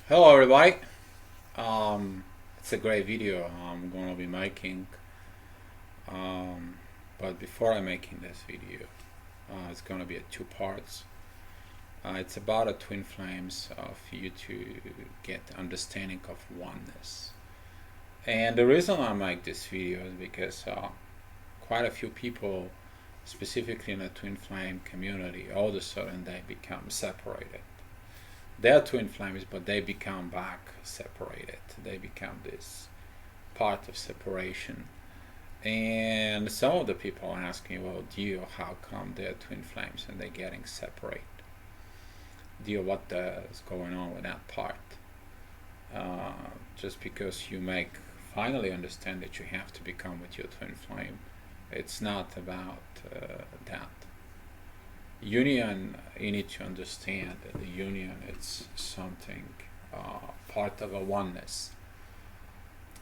Hello everybody. It's a great video I'm gonna be making. Um, but before I'm making this video, it's gonna be a two parts. It's about a twin flames of you to get understanding of oneness. And the reason I make this video is because quite a few people, specifically in the twin flame community, all of a sudden they become separated. They're twin flames, but they become back separated. They become this part of separation. And some of the people ask me, well, Dio, how come they're twin flames and they're getting separate? Dio, what is going on with that part? Just because you finally understand that you have to become with your twin flame, it's not about that. Union, you need to understand that the union it's something part of a oneness,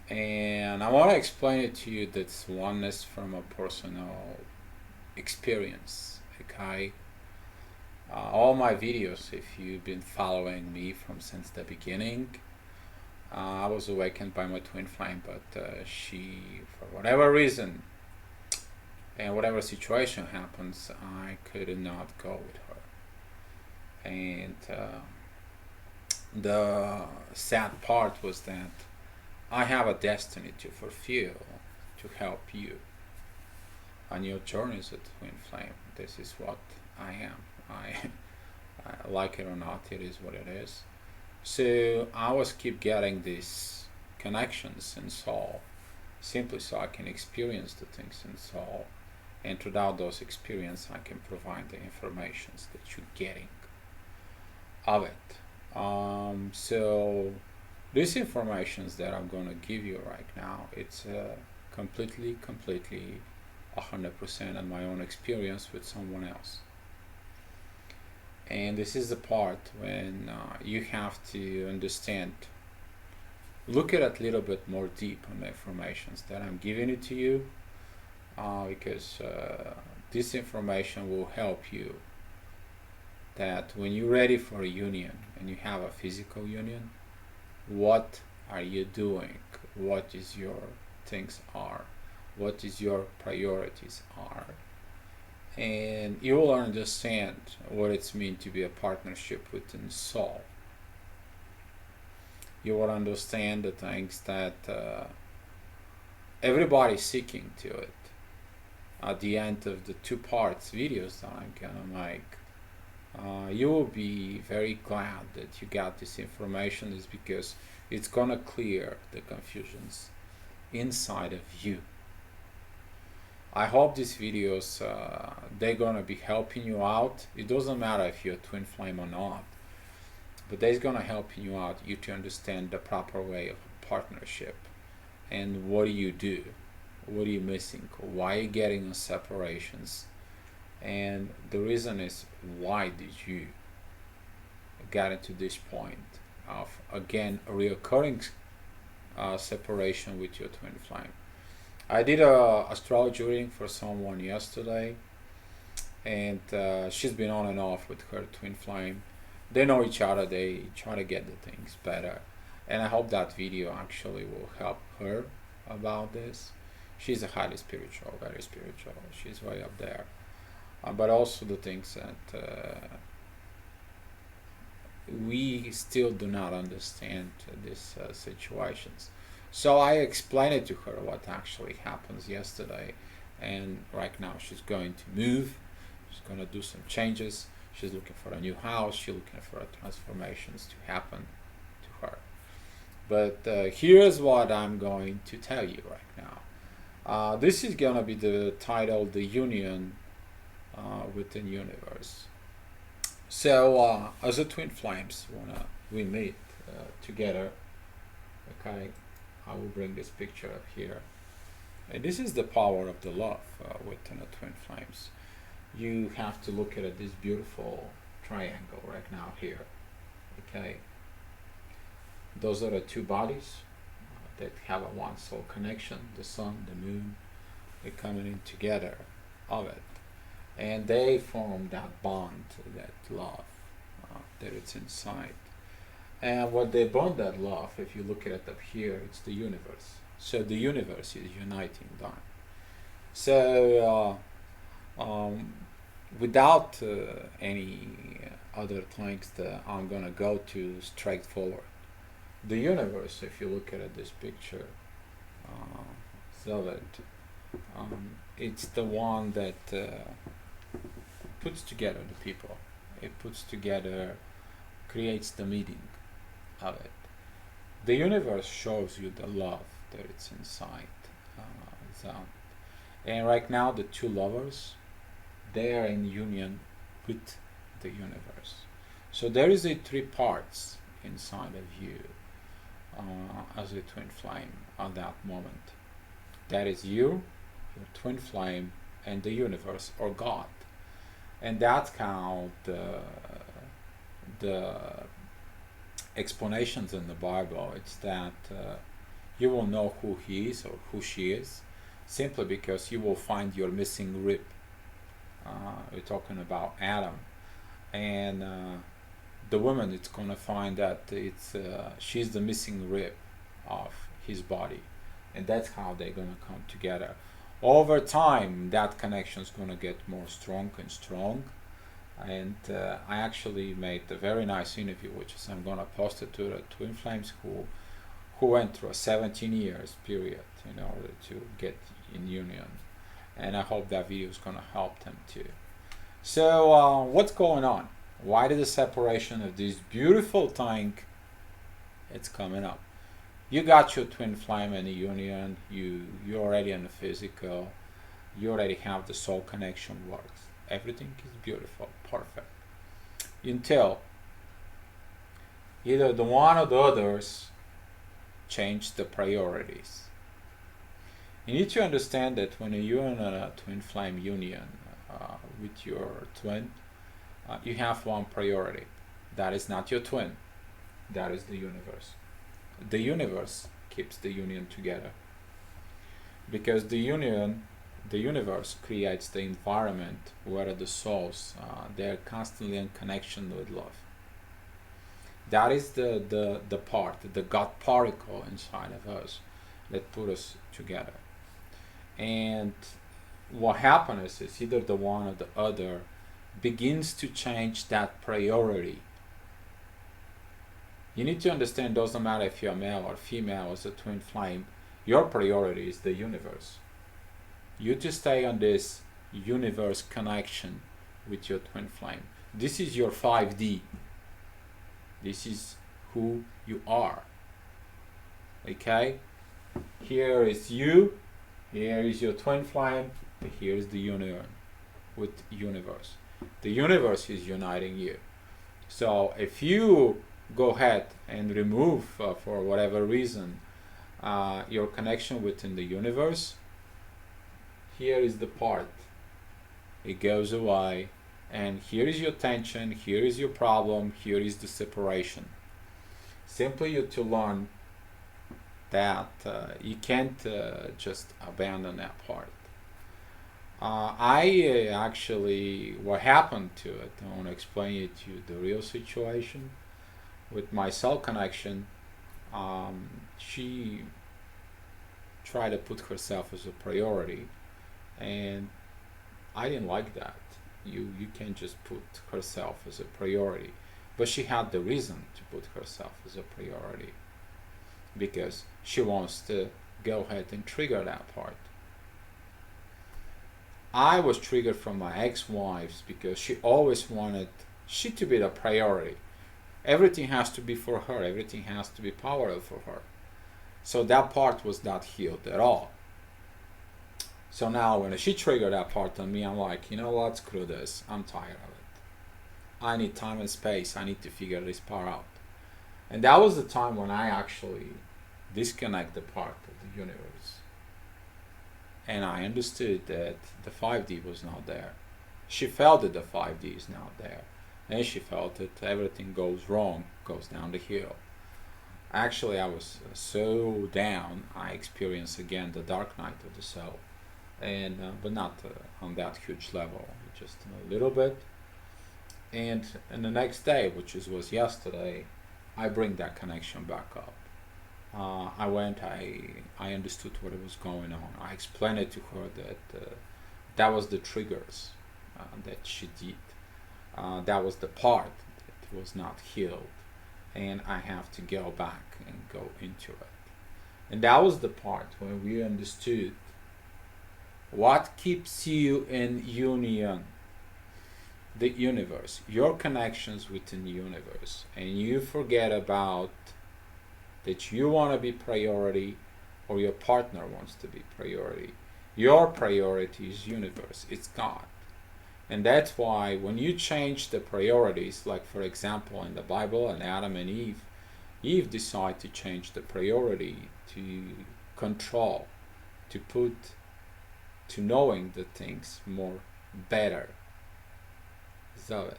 and I want to explain it to you that's oneness from a personal experience. Okay, all my videos, if you've been following me from since the beginning, I was awakened by my twin flame, but she, for whatever reason and whatever situation happens, I could not go with her. And the sad part was that I have a destiny to fulfill to help you on your journeys with twin flame. This is what I am. I like it or not, it is what it is. So I always keep getting these connections in soul, simply so I can experience the things in soul, and throughout those experiences I can provide the informations that you're getting of it. So these informations that I'm going to give you right now, it's completely 100% on my own experience with someone else. And this is the part when you have to understand, look at it a little bit more deep on the informations that I'm giving it to you, because this information will help you that when you're ready for a union and you have a physical union, what are you doing? What is your things are? What is your priorities are? And you will understand what it's mean to be a partnership within soul. You will understand the things that everybody's seeking to it. At the end of the two parts videos that I'm gonna make, you will be very glad that you got this information, is because it's gonna clear the confusions inside of you. I hope these videos they're gonna be helping you out. It doesn't matter if you're a twin flame or not, but they're gonna help you out, you to understand the proper way of a partnership and what do you do, what are you missing, why are you getting separations, and the reason is why did you get into this point of again a reoccurring separation with your twin flame. I did a astrology reading for someone yesterday, and she's been on and off with her twin flame. They know each other, they try to get the things better, and I hope that video actually will help her about this. She's a highly spiritual, very spiritual, she's way up there, but also the things that we still do not understand these situations. So I explained it to her what actually happens yesterday, and right now she's going to move. She's going to do some changes. She's looking for a new house. She's looking for transformations to happen to her. But here's what I'm going to tell you right now. This is going to be the title, The Union within Universe. So as a twin flames, we meet together. Okay, I will bring this picture up here. And this is the power of the love within the twin flames. You have to look at this beautiful triangle right now here. Okay, those are the two bodies that have a one soul connection. The sun, the moon, they're coming in together of it, and they form that bond, that love that it's inside. And what they bond that love, if you look at it up here, it's the universe. So the universe is uniting them. So without any other things that I'm gonna go to straightforward. The universe, if you look at this picture, so that it's the one that puts together the people. It puts together, creates the meaning of it. The universe shows you the love that it's inside. So, and right now, the two lovers, they are in union with the universe. So there is a three parts inside of you as a twin flame at that moment. That is you, your twin flame, and the universe or God. And that's how the explanations in the Bible. It's that you will know who he is or who she is, simply because you will find your missing rib. We're talking about Adam, and the woman is going to find that she's the missing rib of his body, and that's how they're going to come together. Over time, that connection is going to get more strong and strong. And I actually made a very nice interview, which is I'm going to post it to the twin flames who went through a 17 years period in order to get in union, and I hope that video is going to help them too. So what's going on? Why did the separation of this beautiful thing it's coming up? You got your twin flame in a union, you're already in the physical, you already have the soul connection works. Everything is beautiful, perfect. Until either the one or the others change the priorities. You need to understand that when you're in a twin flame union with your twin, you have one priority. That is not your twin, that is the universe. The universe keeps the union together, because the universe creates the environment where the souls they're constantly in connection with love. That is the part, the God particle inside of us that put us together. And what happens is either the one or the other begins to change that priority. You need to understand, doesn't matter if you're male or female as a twin flame, your priority is the universe. You to stay on this universe connection with your twin flame. This is your 5D. This is who you are. Okay? Here is you, here is your twin flame, and here is the union with universe. The universe is uniting you. So if you go ahead and remove, for whatever reason, your connection within the universe, here is the part. It goes away, and here is your tension, here is your problem, here is the separation. Simply you to learn that you can't just abandon that part. I actually, what happened to it, I want to explain it to you, the real situation. With my cell connection, she tried to put herself as a priority, and I didn't like that. You can't just put herself as a priority. But she had the reason to put herself as a priority, because she wants to go ahead and trigger that part. I was triggered from my ex-wives because she always wanted she to be the priority. Everything has to be for her, everything has to be powerful for her. So that part was not healed at all. So now when she triggered that part on me, I'm like, you know what, screw this, I'm tired of it. I need time and space, I need to figure this part out. And that was the time when I actually disconnect the part of the universe. And I understood that the 5D was not there. She felt that the 5D is not there. And she felt that everything goes wrong, goes down the hill. Actually, I was so down, I experienced again the dark night of the soul. And but not on that huge level, just a little bit. And the next day, which was yesterday, I bring that connection back up. I understood what was going on. I explained it to her that that was the triggers that she did. That was the part that was not healed, and I have to go back and go into it. And that was the part when we understood what keeps you in union, the universe, your connections within the universe, and you forget about that you want to be priority or your partner wants to be priority. Your priority is universe, it's God. And that's why when you change the priorities, like for example in the Bible and Adam and Eve decided to change the priority to control, to put to knowing the things more better. So,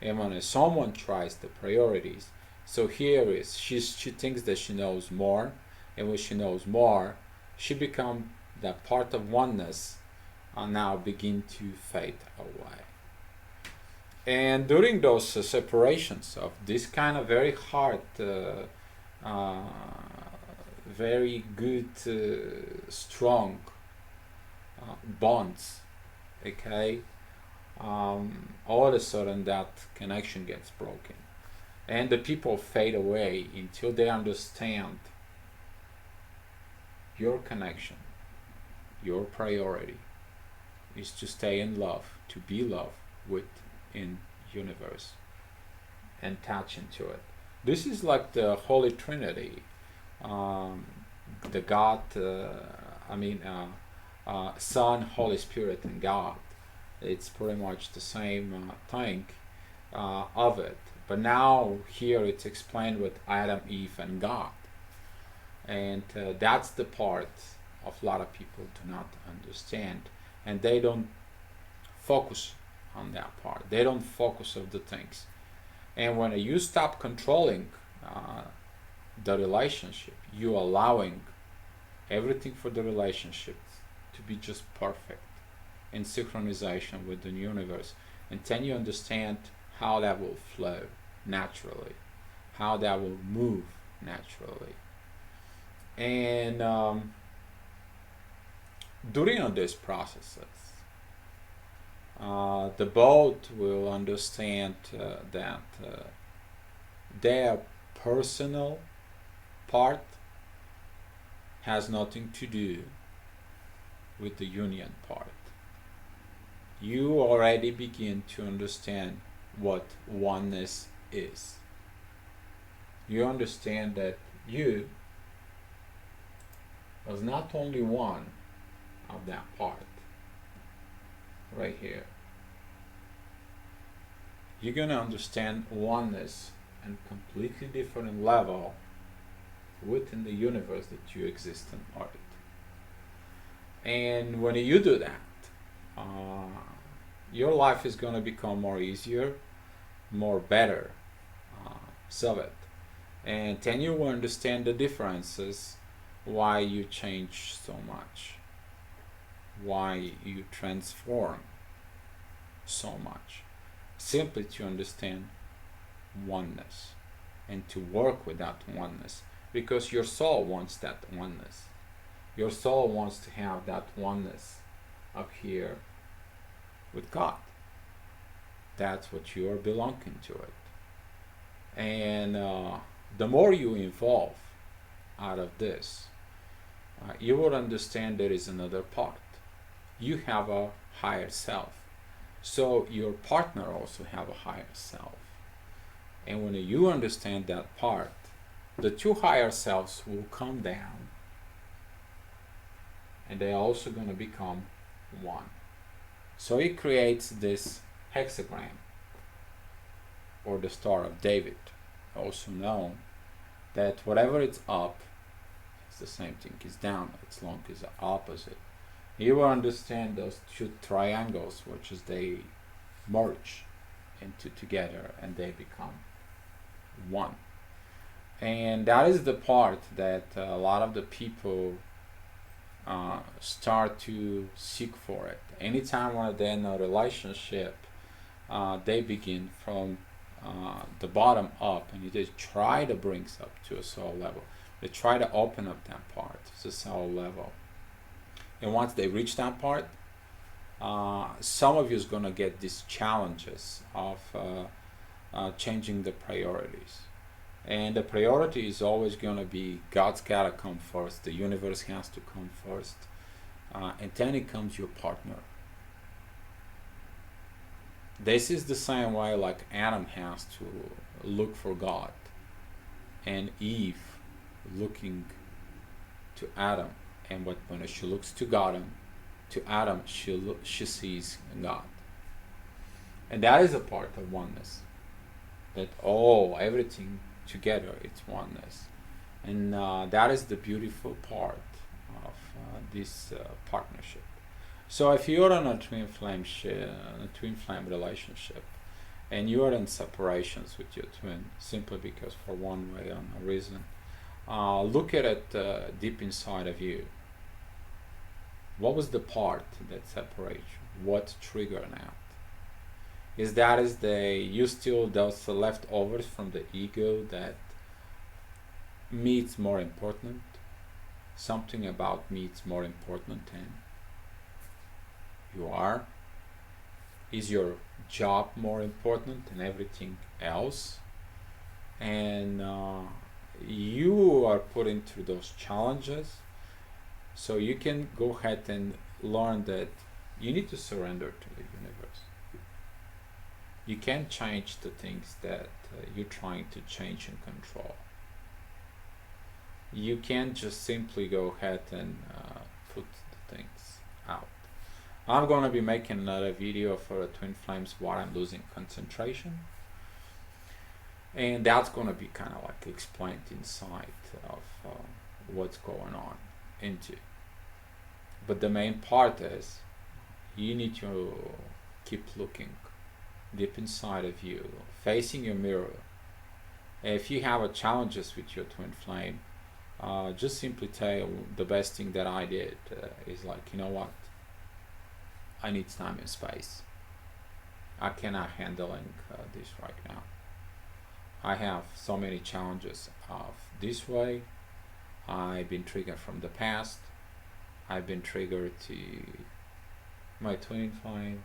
and when someone tries the priorities, so here is she thinks that she knows more, and when she knows more, she becomes that part of oneness and now begin to fade away. And during those separations of this kind of very hard, very good, strong bonds, okay, all of a sudden that connection gets broken. And the people fade away until they understand your connection, your priority is to stay in love, to be loved within universe and touch into it. This is like the Holy Trinity, the God, Son, Holy Spirit, and God. It's pretty much the same thing of it. But now here it's explained with Adam, Eve, and God. And that's the part of a lot of people do not understand. And they don't focus on that part. They don't focus on the things. And when you stop controlling the relationship, you allowing everything for the relationship to be just perfect in synchronization with the universe. And then you understand how that will flow naturally, how that will move naturally. And during these processes, the both will understand that their personal part has nothing to do with the union part. You already begin to understand what oneness is. You understand that you was not only one of that part right here. You're going to understand oneness and completely different level within the universe that you exist in Earth. And when you do that, your life is going to become more easier, more better, so it. And then you will understand the differences, why you change so much, why you transform so much, simply to understand oneness and to work with that oneness, because your soul wants that oneness. Your soul wants to have that oneness up here with God. That's what you are belonging to it. And the more you evolve out of this, you will understand there is another part. You have a higher self. So your partner also have a higher self. And when you understand that part, the two higher selves will come down and they're also going to become one. So it creates this hexagram, or the Star of David, also known that whatever it's up, it's the same thing is down, as long as the opposite. You will understand those two triangles, which is they merge into together and they become one. And that is the part that a lot of the people start to seek for it. Anytime when they're in a relationship, they begin from the bottom up, and you just try to bring up to a soul level. They try to open up that part to the soul level. And once they reach that part, some of you is going to get these challenges of changing the priorities. And the priority is always going to be God's got to come first, the universe has to come first, and then it comes your partner. This is the same way like Adam has to look for God, and Eve looking to Adam, and when she looks to Adam, she sees God, and that is a part of oneness. That everything together, it's oneness, and that is the beautiful part of this partnership. So if you're in a twin flame relationship, and you are in separations with your twin, simply because for one way or no reason, look at it deep inside of you. What was the part that separates you? What triggered that? Is you still those leftovers from the ego that me it's more important? Something about me it's more important than you are? Is your job more important than everything else? And you are put into those challenges, so you can go ahead and learn that you need to surrender to the universe. You can't change the things that you're trying to change and control. You can't just simply go ahead and put the things out. I'm going to be making another video for twin flames while I'm losing concentration, and that's going to be kind of like explained inside of what's going on into. But the main part is you need to keep looking deep inside of you, facing your mirror. If you have challenges with your twin flame, just simply tell the best thing that I did is like, you know what, I need time and space. I cannot handling this right now. I have so many challenges of this way. I've been triggered from the past. I've been triggered to my twin flame.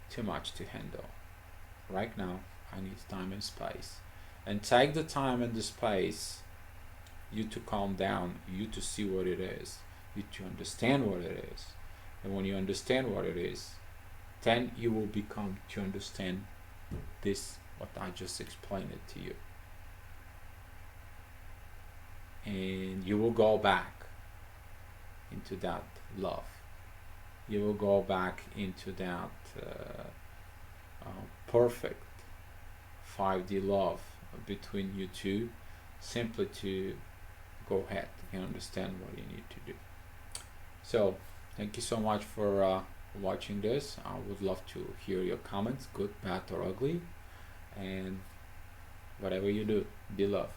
Too much to handle. Right now, I need time and space. And take the time and the space, you to calm down, you to see what it is, you to understand what it is. And when you understand what it is, then you will become to understand this, what I just explained it to you. And you will go back into that love. You will go back into that perfect 5D love between you two, simply to go ahead and understand what you need to do. So thank you so much for watching this. I would love to hear your comments, good, bad, or ugly, and whatever you do, be love.